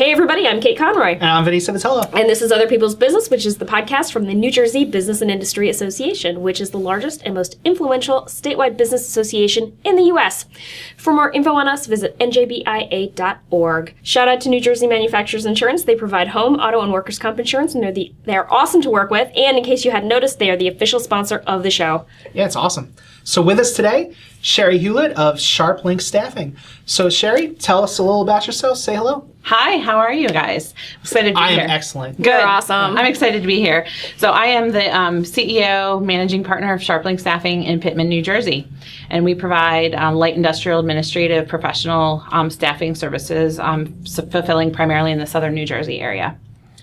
Hey everybody, I'm Kate Conroy. And I'm Vinny Savatola. And this is Other People's Business, which is the podcast from the New Jersey Business and Industry Association, which is the largest and most influential statewide business association in the U.S. For more info on us, visit njbia.org. Shout out to New Jersey Manufacturers Insurance. They provide home, auto, and workers' comp insurance, and they're awesome to work with. And in case you hadn't noticed, they are the official sponsor of the show. Yeah, it's awesome. So with us today, Shari Hulitt of SharpLink Staffing. So Shari, tell us a little about yourself. Say hello. Hi, how are you guys? Excited to be here. I am excellent. Good. You're awesome. I'm excited to be here. So I am the CEO, managing partner of SharpLink Staffing in Pittman, New Jersey. And we provide light industrial, administrative, professional staffing services, fulfilling primarily in the southern New Jersey area.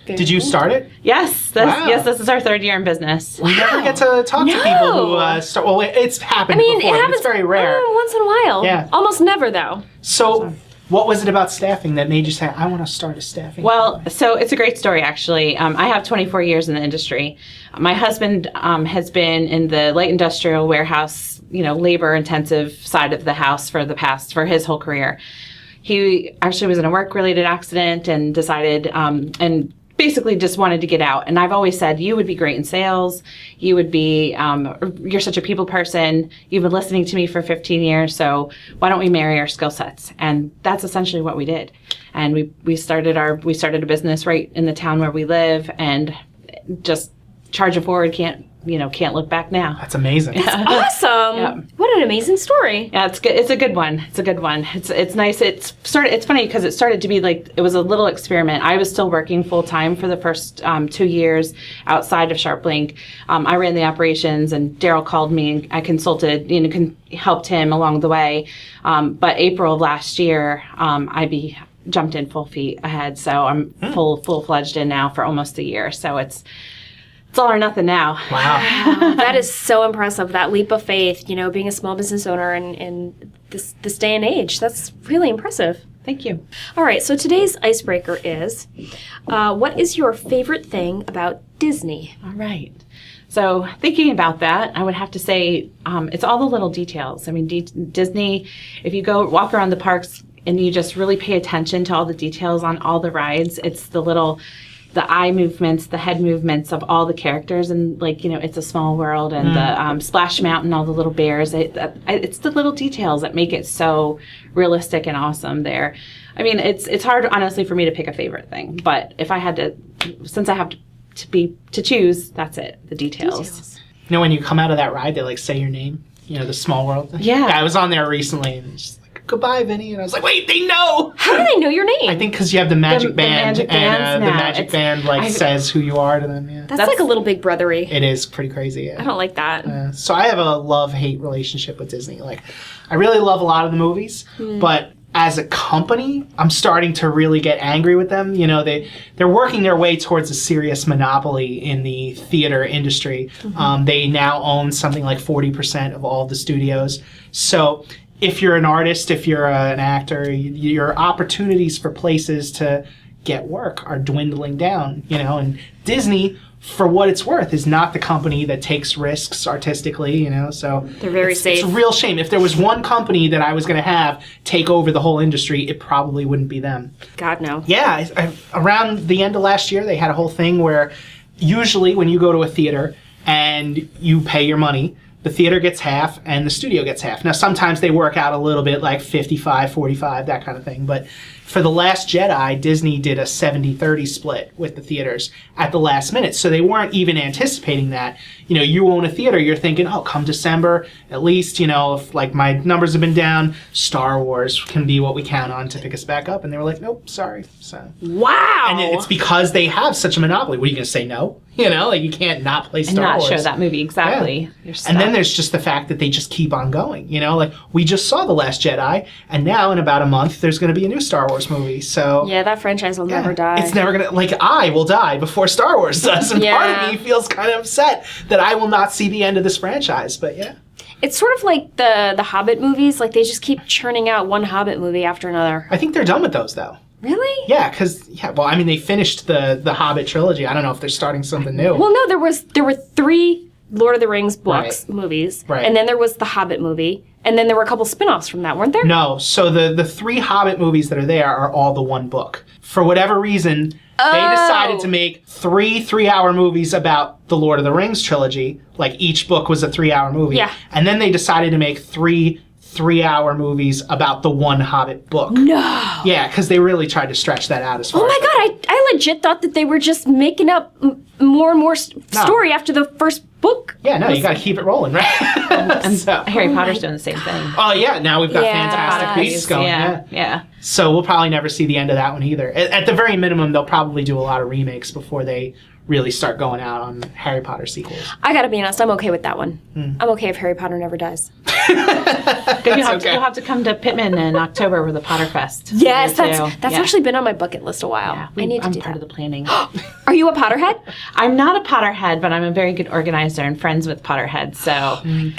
Did you start it? Yes. Wow. Yes, this is our third year in business. We never get to talk to people who start. Well, it's happened before, it happens but it's very rare. Once in a while. Yeah. Almost never, though. So what was it about staffing that made you say, I want to start a staffing Well, so it's a great story, actually. I have 24 years in the industry. My husband has been in the light industrial warehouse, labor-intensive side of the house for his whole career. He actually was in a work-related accident and decided, and basically just wanted to get out. And I've always said, you would be great in sales. You would be, you're such a people person. You've been listening to me for 15 years. So why don't we marry our skill sets? And that's essentially what we did. And we started a business right in the town where we live, and just charging forward, can't look back now. That's amazing. Awesome. Yeah. What an amazing story. Yeah, it's good. It's a good one. It's nice. It's funny because it started to be like, it was a little experiment. I was still working full time for the first 2 years outside of SharpLink. I ran the operations, and Daryl called me, and I consulted, helped him along the way. But April of last year, I jumped in full feet ahead. So I'm full-fledged in now for almost a year. So it's all or nothing now. Wow. That is so impressive, that leap of faith, being a small business owner in this day and age. That's really impressive. Thank you. All right, so today's icebreaker is, what is your favorite thing about Disney? All right. So thinking about that, I would have to say it's all the little details. I mean, Disney, if you go walk around the parks and you just really pay attention to all the details on all the rides, it's the eye movements, the head movements of all the characters, and It's a Small World, and the Splash Mountain, all the little bears. It's the little details that make it so realistic and awesome there. I mean, it's hard, honestly, for me to pick a favorite thing, but if I had to, since I have to choose, that's it, the details. When you come out of that ride, they say your name, the Small World thing. Yeah. I was on there recently, and it's goodbye, Vinny. And I was like, wait, they know. How do they know your name? I think because you have the magic band, magic and the now. magic band says who you are to them. Yeah, That's like a little Big Brothery. it is pretty crazy. Yeah. I don't like that. So I have a love-hate relationship with Disney. I really love a lot of the movies, but as a company, I'm starting to really get angry with them. They're working their way towards a serious monopoly in the theater industry. They now own something like 40% of all the studios. So if you're an artist, if you're an actor, your opportunities for places to get work are dwindling down, and Disney, for what it's worth, is not the company that takes risks artistically, so They're very safe. It's a real shame. If there was one company that I was going to have take over the whole industry, it probably wouldn't be them. God, no. Yeah, around the end of last year, they had a whole thing where usually when you go to a theater and you pay your money, the theater gets half and the studio gets half. Now, sometimes they work out a little bit like 55, 45, that kind of thing. But for The Last Jedi, Disney did a 70-30 split with the theaters at the last minute. So they weren't even anticipating that. You own a theater, you're thinking, oh, come December, at least, if my numbers have been down, Star Wars can be what we count on to pick us back up. And they were like, nope, sorry. So Wow. And it's because they have such a monopoly. What are you going to say, no? You can't not play Star And Wars. not show that movie, exactly. Yeah. You're stuck. And then there's just the fact that they just keep on going. We just saw The Last Jedi, and now in about a month, there's going to be a new Star Wars movie. So Yeah, that franchise will never die. It's never going to, I will die before Star Wars does. And part of me feels kind of upset that I will not see the end of this franchise. But yeah. It's sort of like the Hobbit movies. They just keep churning out one Hobbit movie after another. I think they're done with those, though. Really? Yeah, because they finished the Hobbit trilogy. I don't know if they're starting something new. Well, no, there were three Lord of the Rings books, movies. Right. And then there was the Hobbit movie. And then there were a couple spin-offs from that, weren't there? No. So the 3 Hobbit movies that are there are all the one book. For whatever reason, they decided to make 3 3-hour movies about the Lord of the Rings trilogy. Like, each book was a 3-hour movie. Yeah. And then they decided to make 3 3-hour movies about the one Hobbit book. No. Yeah, because they really tried to stretch that out as far Oh my god, I legit thought that they were just making up more and more story after the first book. Yeah, no, you got to keep it rolling, right? And So- Harry Potter's doing the same thing. Oh yeah, now we've got Yeah. Fantastic Beasts going. Yeah. So we'll probably never see the end of that one either. At the very minimum, they'll probably do a lot of remakes before they really start going out on Harry Potter sequels. I gotta be honest, I'm okay with that one. I'm okay if Harry Potter never dies. You'll have to come to Pittman in October with the Potterfest. Yes, Here, that's too. actually been on my bucket list a while. Yeah, I need to I'm do part that. of the planning. Are you a Potterhead? I'm not a Potterhead, but I'm a very good organizer and friends with Potterheads. So, I'm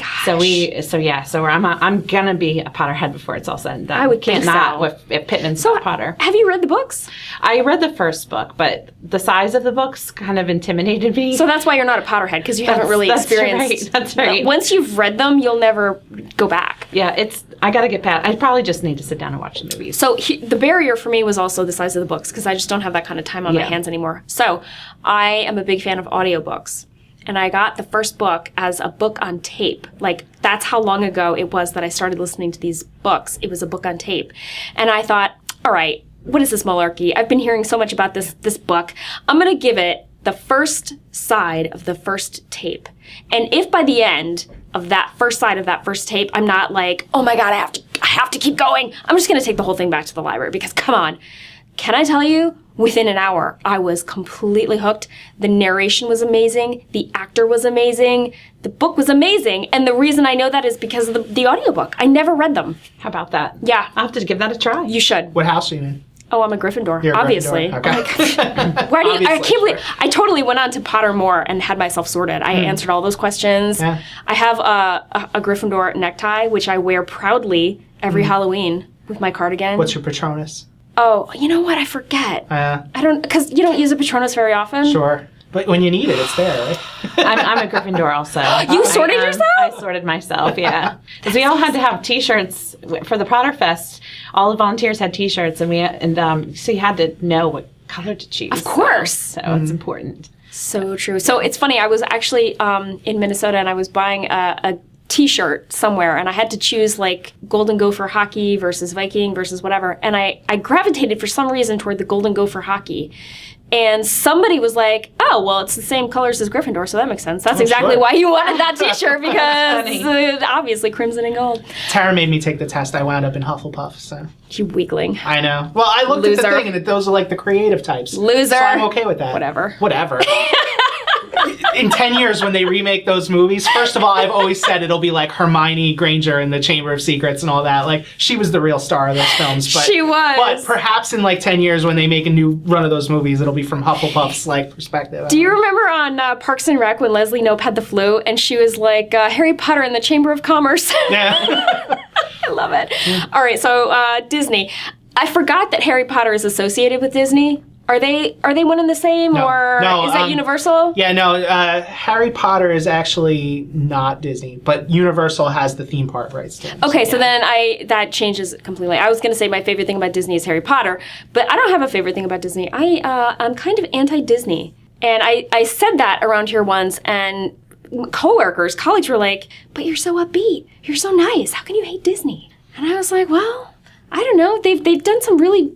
gonna be a Potterhead before it's all said and done. I would can't think not so. if Pittman's not Potter. Have you read the books? I read the first book, but the size of the books kind of intimidated me. So that's why you're not a Potterhead, because you haven't really that's experienced. right, that's right. Once you've read them, you'll never go back. Yeah, I gotta get past. I probably just need to sit down and watch the movies. So the barrier for me was also the size of the books, because I just don't have that kind of time on my hands anymore. So I am a big fan of audiobooks. And I got the first book as a book on tape. Like, that's how long ago it was that I started listening to these books. It was a book on tape. And I thought, all right, what is this malarkey? I've been hearing so much about this book. I'm going to give it the first side of the first tape. And if by the end of that first side of that first tape, I'm not like, oh my God, I have to keep going, I'm just going to take the whole thing back to the library, because come on. Can I tell you, within an hour, I was completely hooked. The narration was amazing. The actor was amazing. The book was amazing. And the reason I know that is because of the audiobook. I never read them. How about that? Yeah. I'll have to give that a try. You should. What house are you in? Oh, I'm a Gryffindor, You're a obviously. Gryffindor. Okay. Why do you, I Obviously, can't believe, I totally went on to Pottermore and had myself sorted. I answered all those questions. Yeah. I have a Gryffindor necktie, which I wear proudly every Halloween with my cardigan. What's your Patronus? Oh, you know what? I forget. I don't, because you don't use a Patronus very often. Sure. But when you need it, it's there, right? I'm a Gryffindor also. You sorted yourself? I sorted myself, yeah. Because we all had to have T-shirts for the Potterfest. All the volunteers had T-shirts, and so you had to know what color to choose. Of course. So it's important. So true. So it's funny. I was actually in Minnesota, and I was buying a T-shirt somewhere, and I had to choose like Golden Gopher hockey versus Viking versus whatever. And I gravitated for some reason toward the Golden Gopher hockey. And somebody was like, oh, well, it's the same colors as Gryffindor, so that makes sense. That's exactly sure. why you wanted that T-shirt, because obviously crimson and gold. Tara made me take the test. I wound up in Hufflepuff, so. You weakling. I know. Well, I looked at Loser. the thing, and those are like the creative types. Loser. So I'm okay with that. Whatever. Whatever. In 10 years, when they remake those movies, first of all, I've always said it'll be like Hermione Granger in the Chamber of Secrets and all that. Like, she was the real star of those films. But, She was. But perhaps in like 10 years, when they make a new run of those movies, it'll be from Hufflepuff's like perspective. Do you remember on Parks and Rec when Leslie Knope had the flu, and she was like, Harry Potter in the Chamber of Commerce? Yeah. I love it. All right, so Disney. I forgot that Harry Potter is associated with Disney. Are they one and the same, or is that Universal? Yeah, no. Harry Potter is actually not Disney, but Universal has the theme park rights to it. Okay, so then that changes it completely. I was going to say my favorite thing about Disney is Harry Potter, but I don't have a favorite thing about Disney. I'm kind of anti-Disney, and I said that around here once, and colleagues were like, "But you're so upbeat. You're so nice. How can you hate Disney?" And I was like, "Well, I don't know. They've done some really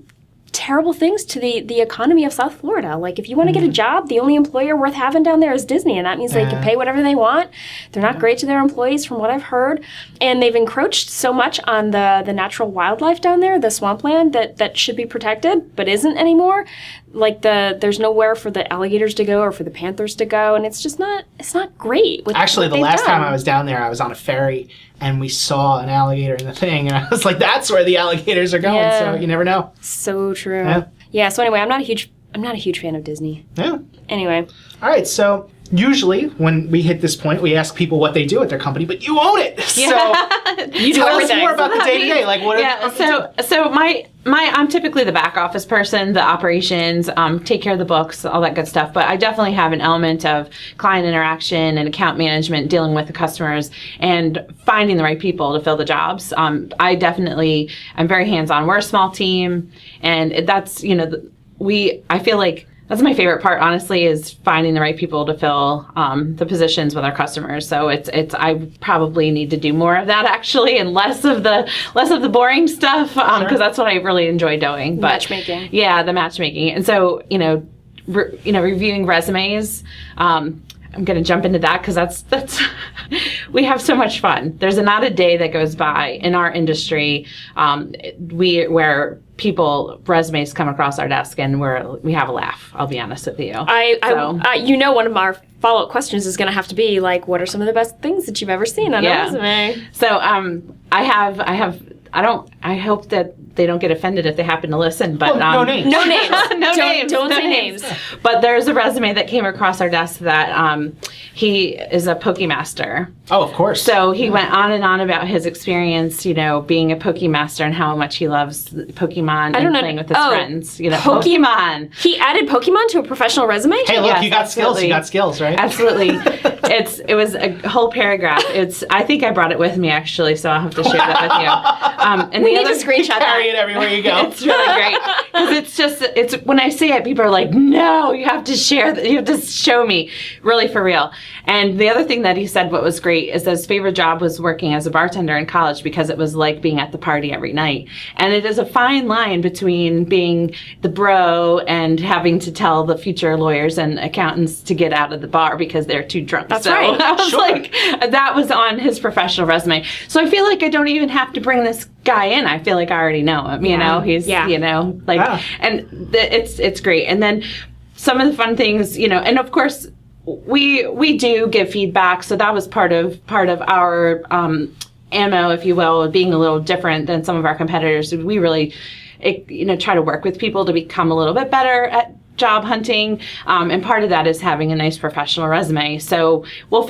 terrible things to the economy of South Florida. Like, if you want to get a job, the only employer worth having down there is Disney, and that means they can pay whatever they want. They're not great to their employees, from what I've heard, and they've encroached so much on the natural wildlife down there, the swampland that should be protected but isn't anymore. Like, there's nowhere for the alligators to go or for the panthers to go, and it's not great. Actually, the last time I was down there, I was on a ferry, and we saw an alligator in the thing, and I was like, that's where the alligators are going, Yeah. so you never know. So true. Yeah. Yeah, so anyway, I'm not a huge fan of Disney. Yeah. Anyway. All right, so usually when we hit this point, we ask people what they do at their company, but you own it. So You do tell us everything. more about the day-to-day. Like, what? So I'm typically the back office person, the operations, take care of the books, all that good stuff. But I definitely have an element of client interaction and account management, dealing with the customers and finding the right people to fill the jobs. I'm very hands-on. We're a small team, and that's, I feel like that's my favorite part, honestly, is finding the right people to fill the positions with our customers. So I probably need to do more of that, actually, and less of the boring stuff, because that's what I really enjoy doing. But, matchmaking. Yeah, the matchmaking. And so, reviewing resumes. I'm going to jump into that because that's we have so much fun. There's not a day that goes by in our industry where people resumes come across our desk and we have a laugh. I'll be honest with you. One of our follow-up questions is going to have to be like, what are some of the best things that you've ever seen on a resume? So I hope that they don't get offended if they happen to listen, but no names. No names. Don't say names. But there's a resume that came across our desk that he is a Pokemaster. Oh, of course. So he went on and on about his experience, being a Pokemaster and how much he loves Pokemon and playing with his friends. Pokemon. He added Pokemon to a professional resume? Hey, look, Yes, you got absolutely. skills. You got skills, right? Absolutely. It was a whole paragraph. I think I brought it with me, actually, so I'll have to share that with you. And We need to screenshot Carry that. it everywhere you go. It's really great because it's when I say it, people are like, "No, you have to share that. You have to show me, really for real." And the other thing that he said, what was great, is that his favorite job was working as a bartender in college because it was like being at the party every night. And it is a fine line between being the bro and having to tell the future lawyers and accountants to get out of the bar because they're too drunk. That's so right. I was like, that was on his professional resume. So I feel like I don't even have to bring this guy in. I feel like I already know him. He's and it's great. And then some of the fun things, and of course we do give feedback. So that was part of our ammo, if you will, being a little different than some of our competitors. We really, try to work with people to become a little bit better at job hunting, and part of that is having a nice professional resume. So we'll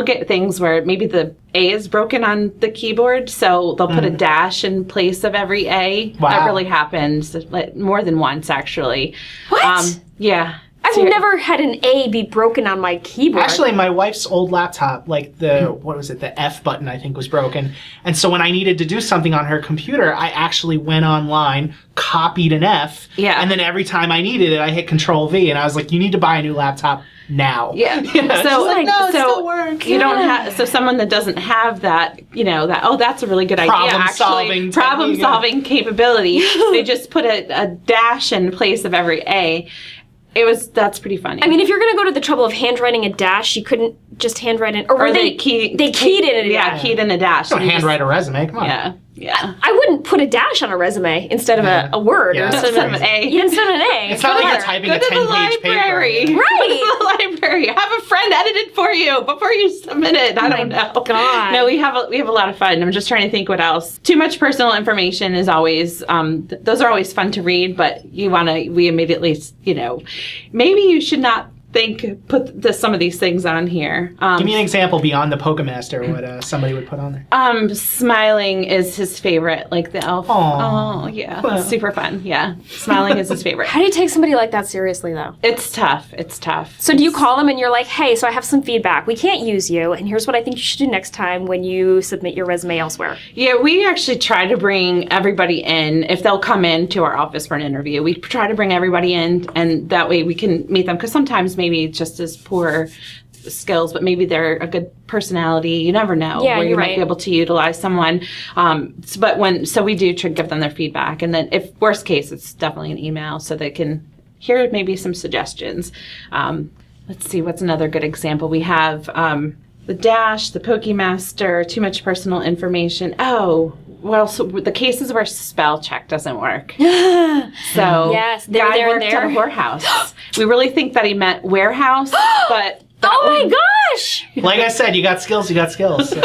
get things where maybe the A is broken on the keyboard, so they'll put a dash in place of every A. Wow. That really happens more than once, actually. What? Yeah. I've never had an A be broken on my keyboard. Actually, my wife's old laptop, like the F button, I think, was broken. And so when I needed to do something on her computer, I actually went online, copied an F, and then every time I needed it, I hit Control V, and I was like, you need to buy a new laptop now. Yeah. So it still works. You don't have, so someone that doesn't have that, that's a really good idea. Problem solving capability. They just put a dash in place of every A. That's pretty funny. I mean, if you're going to go to the trouble of handwriting a dash, you couldn't just handwrite it. Or they keyed in a dash. Keyed in a dash. Don't handwrite a resume. Come on. Yeah. I wouldn't put a dash on a resume instead of a word. Yeah, or that's instead of an A. Yeah, instead of an A. It's not like you're typing a 10-page paper. Right. Right. The library. Have a friend edit it for you before you submit it. I don't know. God. No, we have a lot of fun. I'm just trying to think what else. Too much personal information is always, those are always fun to read, but we immediately, maybe you should not put some of these things on here. Give me an example beyond the Pokemaster, what somebody would put on there. Smiling is his favorite, like the elf. Aww. Oh, yeah. Well. Super fun. Yeah. Smiling is his favorite. How do you take somebody like that seriously, though? It's tough. So do you call them and you're like, hey, so I have some feedback. We can't use you, and here's what I think you should do next time when you submit your resume elsewhere? Yeah, we actually try to bring everybody in. If they'll come into our office for an interview, we try to bring everybody in, and that way we can meet them. Because sometimes maybe it's just as poor skills, but maybe they're a good personality. You never know where you might be able to utilize someone. So we do try to give them their feedback. And then if worst case, it's definitely an email so they can hear maybe some suggestions. Let's see, what's another good example? We have the dash, the Pokemaster, too much personal information. Oh, well, so the cases where spell check doesn't work. So yes, guy worked at a whorehouse. We really think that he meant warehouse, but my gosh! Like I said, you got skills. So.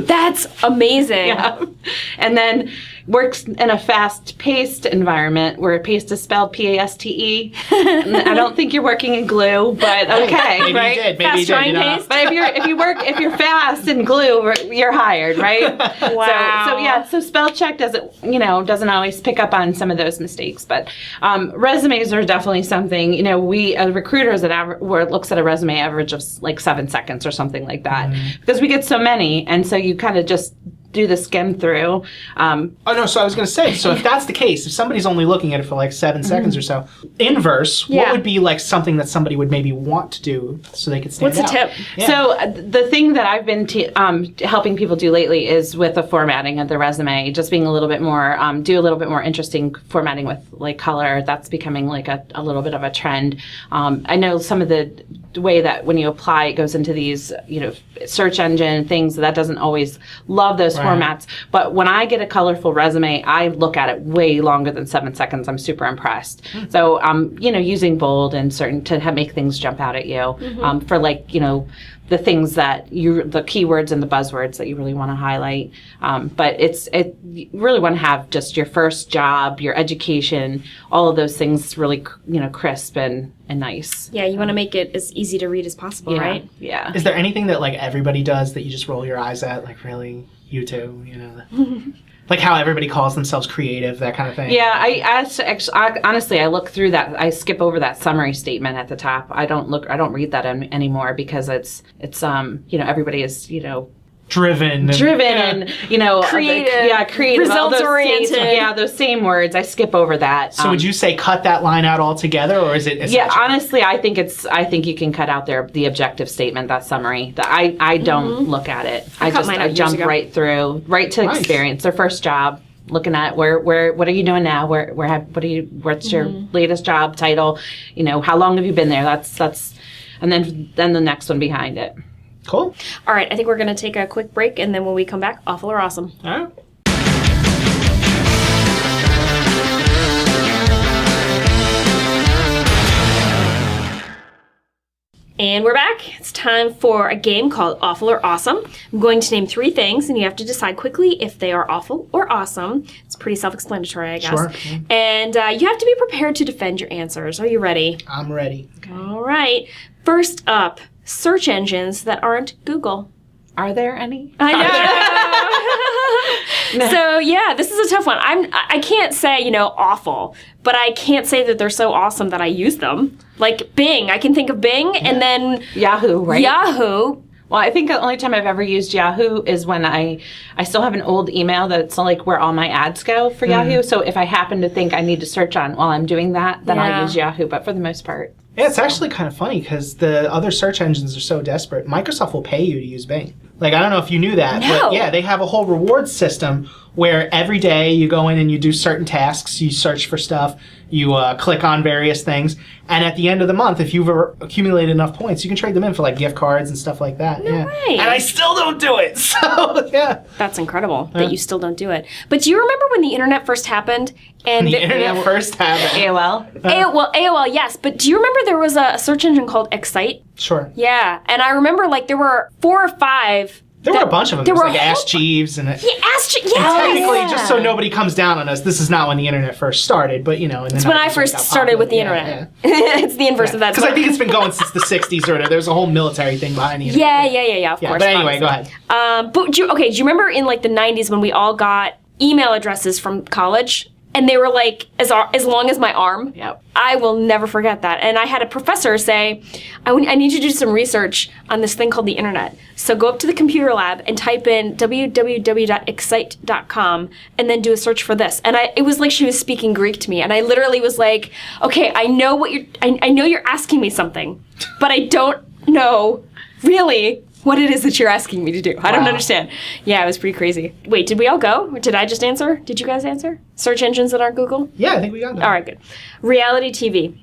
That's amazing. Yeah. And then works in a fast-paced environment where paste is spelled P-A-S-T-E. I don't think you're working in glue, but okay, Maybe right? you did. Maybe Fast you did. drawing You know? paste? But if you're fast in glue, you're hired, right? Wow. So yeah, so spell check doesn't always pick up on some of those mistakes, but resumes are definitely something. We as recruiters looks at a resume average of like 7 seconds or something like that, because we get so many, and so you kind of just do the skim through. Oh, no, so I was going to say, so if that's the case, if somebody's only looking at it for like 7 seconds or so, inverse, what would be like something that somebody would maybe want to do so they could stand out? What's a tip? Yeah. So the thing that I've been helping people do lately is with the formatting of the resume, just being a little bit more, do a little bit more interesting formatting with like color. That's becoming like a little bit of a trend. I know some of the way that when you apply, it goes into these, search engine things that doesn't always love those formats. But when I get a colorful resume, I look at it way longer than 7 seconds. I'm super impressed. So, using bold and certain to make things jump out at you for like, the things that the keywords and the buzzwords that you really want to highlight. But you really want to have just your first job, your education, all of those things really, crisp and nice. Yeah, you want to make it as easy to read as possible, right? Yeah. Is there anything that like everybody does that you just roll your eyes at? Like, really? You too? Like how everybody calls themselves creative, that kind of thing? Yeah, honestly, I look through that. I skip over that summary statement at the top. I don't read that anymore because it's everybody is, Driven and creative, creative, results oriented. Those same words. I skip over that. So would you say cut that line out altogether, or is it essential? Yeah, honestly, I think you can cut out the objective statement, that summary. I don't look at it. I jump right through, right to experience, their first job. Looking at what are you doing now? What's your latest job title? How long have you been there? That's, and then the next one behind it. Cool. All right, I think we're going to take a quick break, and then when we come back, awful or awesome. All right. And we're back. It's time for a game called Awful or Awesome. I'm going to name 3 things, and you have to decide quickly if they are awful or awesome. It's pretty self-explanatory, I guess. Sure. And you have to be prepared to defend your answers. Are you ready? I'm ready. All right. First up, search engines that aren't Google. Are there any? I know. So yeah, this is a tough one. I can't say, awful, but I can't say that they're so awesome that I use them. Like Bing, I can think of Bing and then Yahoo, right? Yahoo. Well, I think the only time I've ever used Yahoo is when I still have an old email that's like where all my ads go for Yahoo. So if I happen to think I need to search on while I'm doing that, then I'll use Yahoo. But for the most part. Yeah, it's actually kind of funny because the other search engines are so desperate. Microsoft will pay you to use Bing. Like, I don't know if you knew that, but yeah, they have a whole rewards system where every day you go in and you do certain tasks, you search for stuff, you click on various things, and at the end of the month, if you've accumulated enough points, you can trade them in for like gift cards and stuff like that. No way. And I still don't do it, so yeah. That's incredible that you still don't do it. But do you remember when the internet first happened? And The internet first happened. AOL? AOL, yes. But do you remember there was a search engine called Excite? Sure. Yeah. And I remember there were 4 or 5. There were a bunch of them. There was like Ask Jeeves and Yeah, Ask Jeeves. And technically, just so nobody comes down on us, this is not when the internet first started, but it's when I first started with the internet. Yeah. It's the inverse of that. Because I think it's been going since the 60s or there's a whole military thing behind the internet. Yeah, of course. But anyway, go ahead. But do you remember in the 90s when we all got email addresses from college? And they were like as long as my arm. Yep. I will never forget that. And I had a professor say, I need you to do some research on this thing called the internet. So go up to the computer lab and type in www.excite.com and then do a search for this. And it was like she was speaking Greek to me. And I literally was like, okay, I know I know you're asking me something, but I don't know really what it is that you're asking me to do. I don't understand. Yeah, it was pretty crazy. Wait, did we all go? Or did I just answer? Did you guys answer? Search engines that aren't Google? Yeah, I think we got that. All right, good. Reality TV.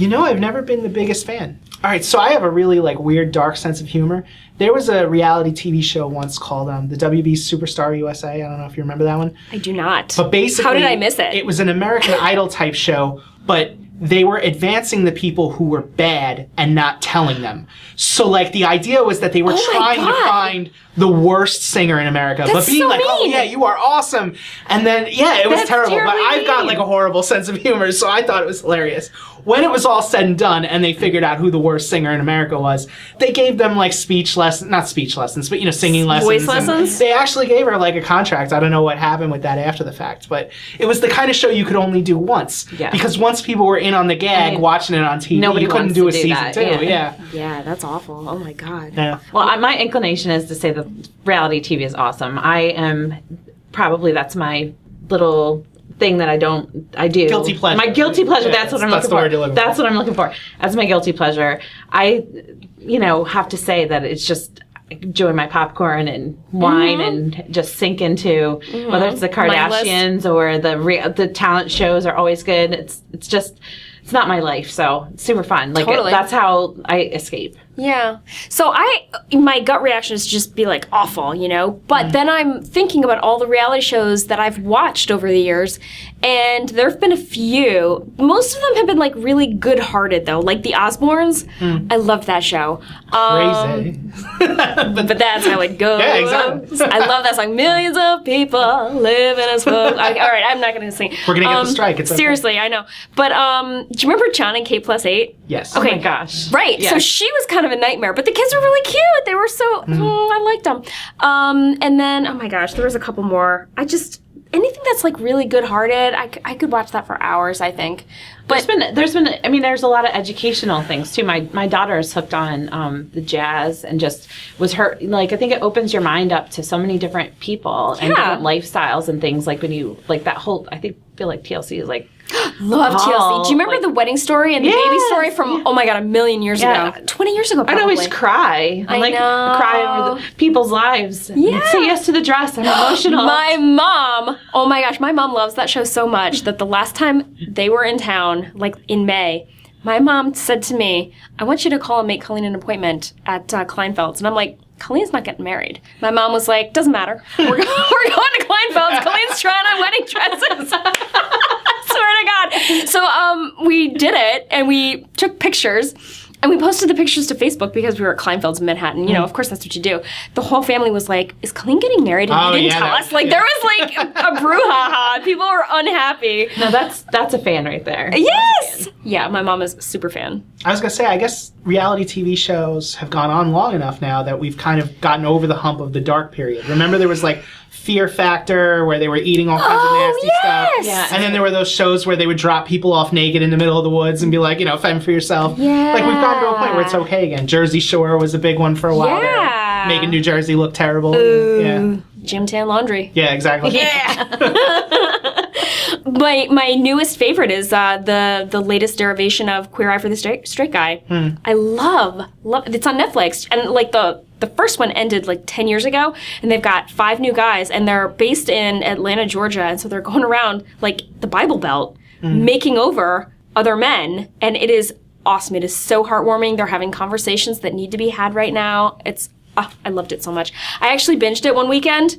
I've never been the biggest fan. All right, so I have a really weird, dark sense of humor. There was a reality TV show once called the WB Superstar USA. I don't know if you remember that one. I do not. But basically, how did I miss it? It was an American Idol type show, but they were advancing the people who were bad and not telling them. So the idea was that they were trying to find the worst singer in America, That's but being so like, oh mean. yeah, you are awesome. And then, yeah, it was That's terrible, but terribly I've got mean. like a horrible sense of humor, so I thought it was hilarious. When it was all said and done and they figured out who the worst singer in America was, they gave them like not speech lessons, but singing lessons. Voice and lessons? They actually gave her like a contract. I don't know what happened with that after the fact, but it was the kind of show you could only do once. Yeah. Because once people were in on the gag watching it on TV, nobody you couldn't wants do to a do season that, 2. yeah. Yeah, that's awful. Oh my God. Yeah. Well, my inclination is to say that reality TV is awesome. That's my little thing that I do. Guilty pleasure. My guilty pleasure. Yeah, That's what I'm that's looking the for. word you're looking That's for. what I'm looking for. As my guilty pleasure. I, have to say that it's just enjoy my popcorn and wine and just sink into whether it's the Kardashians or the talent shows are always good. It's not my life, so it's super fun. Totally. That's how I escape. Yeah. So my gut reaction is just be like awful, But then I'm thinking about all the reality shows that I've watched over the years, and there have been a few. Most of them have been like really good-hearted though, like the Osbournes. I love that show. Crazy. But that's how it goes. Yeah, exactly. I love that song. Millions of people live in a smoke. All right, I'm not going to sing. We're gonna get the strike. It's okay. Seriously, I know. But do you remember John and K+8? Yes. Okay. Oh my gosh. Right. Yes. So she was kind of a nightmare, but the kids were really cute. They were so, I liked them. And then, oh my gosh, there was a couple more. Anything that's like really good-hearted, I could watch that for hours, I think. But there's a lot of educational things too. My daughter is hooked on the jazz and just was her, like, I think it opens your mind up to so many different people and different lifestyles and things, like when you, like that whole, feel like TLC is like, love TLC. Do you remember the wedding story and the baby Yes. story from, oh my God, a million years Yeah. ago? 20 years ago, I'd probably. always cry. I know. Cry over the people's lives. Yeah. Say yes to the dress. I'm emotional. My mom, oh my gosh, my mom loves that show so much that the last time they were in town, like in May, my mom said to me, I want you to call and make Colleen an appointment at Kleinfeld's. And I'm like, Colleen's not getting married. My mom was like, doesn't matter. We're going to Kleinfeld's. Colleen's trying on wedding dresses. Swear to God. So we did it, and we took pictures. And we posted the pictures to Facebook because we were at Kleinfeld's in Manhattan. Of course, that's what you do. The whole family was like, is Colleen getting married? And you didn't tell us. Like, there was like a brouhaha. People were unhappy. No, that's a fan right there. Yes! Yeah, my mom is a super fan. I was going to say, I guess reality TV shows have gone on long enough now that we've kind of gotten over the hump of the dark period. Remember there was like Fear Factor where they were eating all kinds of nasty stuff. Yeah. And then there were those shows where they would drop people off naked in the middle of the woods and be like, fend for yourself. Yeah. Like we've gotten to a point where it's okay again. Jersey Shore was a big one for a while Yeah. there. Making New Jersey look terrible. Ooh. Yeah. Gym tan laundry. Yeah, exactly. Yeah. My newest favorite is the latest derivation of Queer Eye for the Straight Guy. I love it's on Netflix, and like the first one ended like 10 years ago, and they've got 5 new guys, and they're based in Atlanta, Georgia, and so they're going around like the Bible Belt, making over other men, and it is awesome. It is so heartwarming. They're having conversations that need to be had right now. I loved it so much. I actually binged it one weekend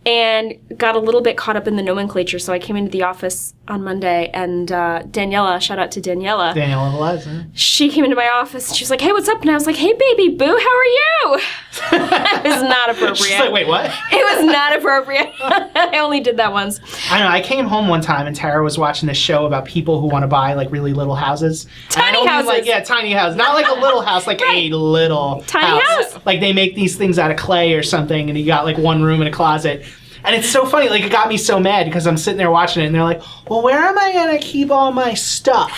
and got a little bit caught up in the nomenclature. So I came into the office on Monday, and Daniela, shout out to Daniela. Danielle Velez, huh? She came into my office and she was like, hey, what's up? And I was like, hey, baby boo, how are you? It was not appropriate. She's like, wait, what? It was not appropriate. I only did that once. I know. I came home one time and Tara was watching this show about people who want to buy like really little houses. Tiny And I houses. Like, yeah, tiny house. Not like a little house, like a little Tiny house. Like they make these things out of clay or something, and you got like one room and a closet. And it's so funny. Like it got me so mad because I'm sitting there watching it, and they're like, "Well, where am I gonna keep all my stuff?"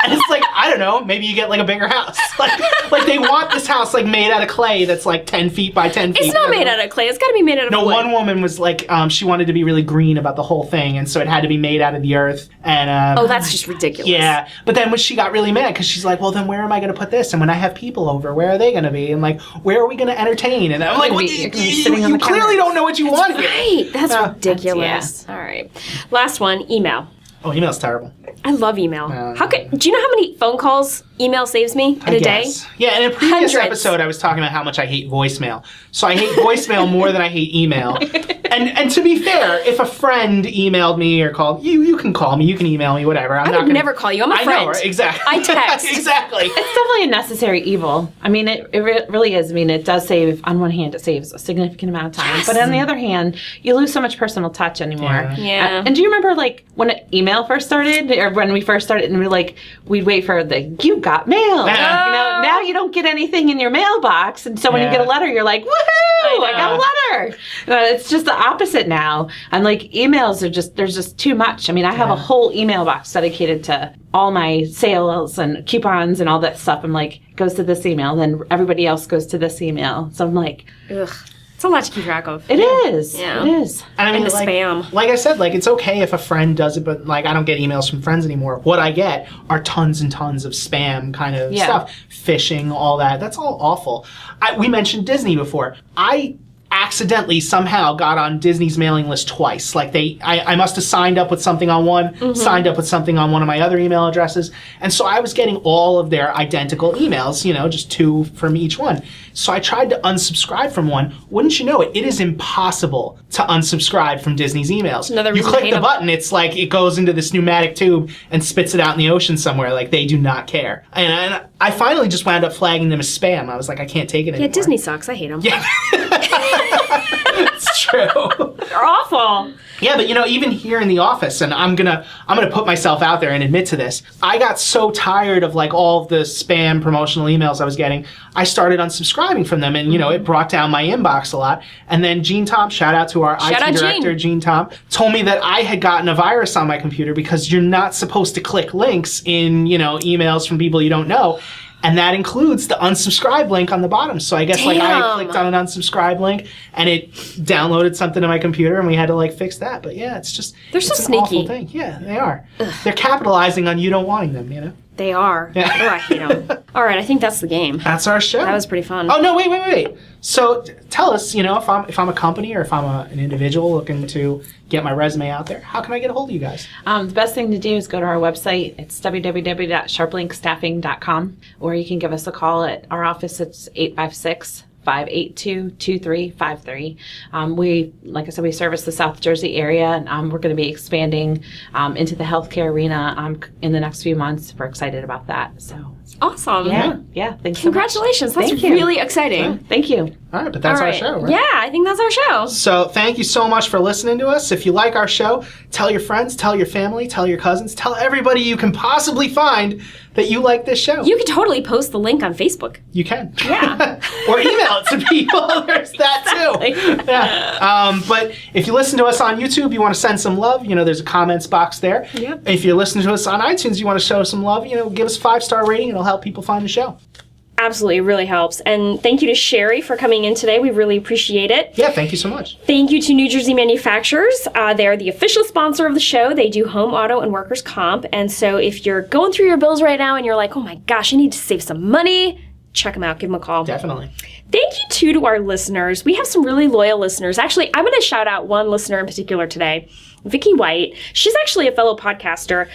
And it's like, I don't know, maybe you get like a bigger house. Like they want this house like made out of clay that's like 10 feet by 10 feet. It's not made out of clay. It's got to be made out of No, wood. one woman was like, she wanted to be really green about the whole thing, and so it had to be made out of the earth. And Oh, that's just ridiculous. yeah. But then when she got really mad, because she's like, well, then where am I going to put this? And when I have people over, where are they going to be? And like, where are we going to entertain? And I'm like, You're well, gonna be sitting on you the clearly counter. don't know what you want here. Right. That's Yeah. ridiculous. All right. Last one, email. Oh, email's terrible. I love email. No. Do you know how many phone calls email saves me in a day? Yeah, in a previous Hundreds. episode, I was talking about how much I hate voicemail. So I hate voicemail more than I hate email. And to be fair, if a friend emailed me or called, you can call me, you can email me, whatever. I would never call you. I'm a friend. I know, right? Exactly. I text. Exactly. It's definitely a necessary evil. I mean, it really is. I mean, it does save, on one hand, it saves a significant amount of time. Yes. But on the other hand, you lose so much personal touch anymore. Yeah. And do you remember, like, when email first started, or when we first started, and we'd wait for you got mail. Yeah. You know, now you don't get anything in your mailbox. And so when you get a letter, you're like, woohoo, I got a letter. It's just the opposite now. And like emails there's just too much. I mean, I have a whole email box dedicated to all my sales and coupons and all that stuff. I'm like, goes to this email, then everybody else goes to this email. So I'm like, ugh. It's a lot to keep track of. It is. Yeah. It is. And I mean, And the spam. Like I said, like it's okay if a friend does it, but like I don't get emails from friends anymore. What I get are tons and tons of spam kind of stuff, phishing, all that. That's all awful. We mentioned Disney before. I accidentally somehow got on Disney's mailing list twice. Like I must have signed up with something on one, signed up with something on one of my other email addresses. And so I was getting all of their identical emails, just 2 from each one. So I tried to unsubscribe from one. Wouldn't you know it, it is impossible to unsubscribe from Disney's emails. Another You reason to click hate the them. button, it's like it goes into this pneumatic tube and spits it out in the ocean somewhere. Like they do not care. And I finally just wound up flagging them as spam. I was like, I can't take it anymore. Yeah, Disney sucks. I hate them. Yeah. It's true. They're awful. Yeah, but even here in the office, and I'm gonna put myself out there and admit to this. I got so tired of like all the spam promotional emails I was getting. I started unsubscribing from them, and it brought down my inbox a lot. And then Gene Tom, shout out to our IT director, Gene Tom, told me that I had gotten a virus on my computer because you're not supposed to click links in emails from people you don't know. And that includes the unsubscribe link on the bottom. So I guess like I clicked on an unsubscribe link and it downloaded something to my computer and we had to like fix that. But yeah, it's just They're so it's an sneaky. awful thing. Yeah, they are. They're capitalizing on you don't wanting them, They are. Yeah. Oh, I hate them. All right, I think that's the game. That's our show. That was pretty fun. Oh no, wait. So tell us, if I'm a company or if I'm an individual looking to get my resume out there, how can I get a hold of you guys? The best thing to do is go to our website. It's www.sharplinkstaffing.com, or you can give us a call at our office. It's 856-582-2353. Like I said, we service the South Jersey area, and we're going to be expanding into the healthcare arena in the next few months. We're excited about that. So Awesome. yeah. Thanks. Congratulations. So much. That's Thank you. really exciting. Thank you. All right, but that's All our right. show, right? Yeah, I think that's our show. So thank you so much for listening to us. If you like our show, tell your friends, tell your family, tell your cousins, tell everybody you can possibly find that you like this show. You could totally post the link on Facebook. You can. Yeah. Or email it to people. There's that too. Yeah. But if you listen to us on YouTube, you want to send some love, there's a comments box there. Yep. If you're listening to us on iTunes, you want to show some love, give us a 5-star rating. It'll help people find the show. Absolutely, it really helps. And thank you to Shari for coming in today. We really appreciate it. Yeah, thank you so much. Thank you to New Jersey Manufacturers. They're the official sponsor of the show. They do home, auto, and workers' comp. And so if you're going through your bills right now and you're like, oh my gosh, I need to save some money, check them out. Give them a call. Definitely. Thank you, too, to our listeners. We have some really loyal listeners. Actually, I'm going to shout out one listener in particular today, Vicky White. She's actually a fellow podcaster.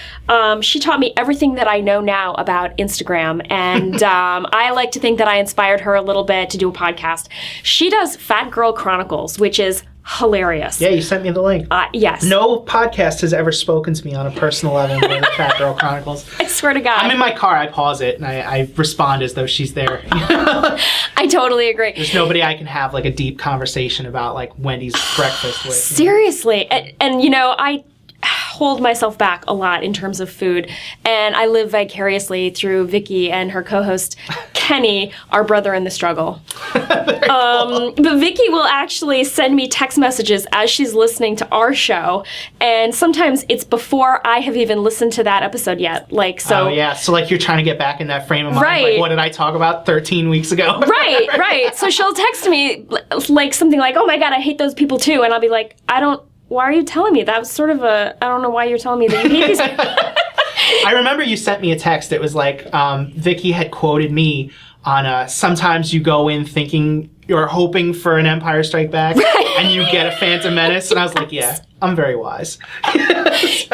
She taught me everything that I know now about Instagram, and I like to think that I inspired her a little bit to do a podcast. She does Fat Girl Chronicles, which is hilarious. Yeah, you sent me the link. Yes. No podcast has ever spoken to me on a personal level like the Fat Girl Chronicles. I swear to God. I'm in my car, I pause it, and I respond as though she's there. I totally agree. There's nobody I can have like a deep conversation about like Wendy's breakfast with. Seriously. And I hold myself back a lot in terms of food, and I live vicariously through Vicky and her co-host Kenny, our brother in the struggle. But Vicky will actually send me text messages as she's listening to our show, and sometimes it's before I have even listened to that episode yet. Oh yeah, so like you're trying to get back in that frame of mind. Right. Like, what did I talk about 13 weeks ago? Right. So she'll text me like something like, "Oh my God, I hate those people too," and I'll be like, why are you telling me? That was sort of I don't know why you're telling me that you hate these people. I remember you sent me a text. It was like Vicky had quoted me on sometimes you go in thinking you're hoping for an Empire Strike Back, and you get a Phantom Menace. And I was like, yeah, I'm very wise.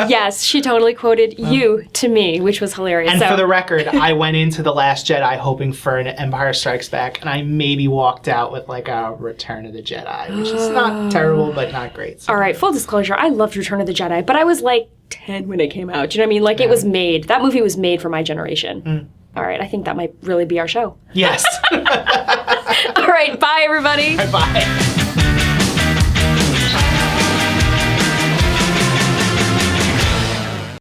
Yes, she totally quoted you to me, which was hilarious. And for the record, I went into The Last Jedi hoping for an Empire Strikes Back, and I maybe walked out with like a Return of the Jedi, which is not terrible, but not great. So. All right, full disclosure, I loved Return of the Jedi, but I was like 10 when it came out. Do you know what I mean? Like, it was made. That movie was made for my generation. All right, I think that might really be our show. Yes. All right, bye, everybody. Bye.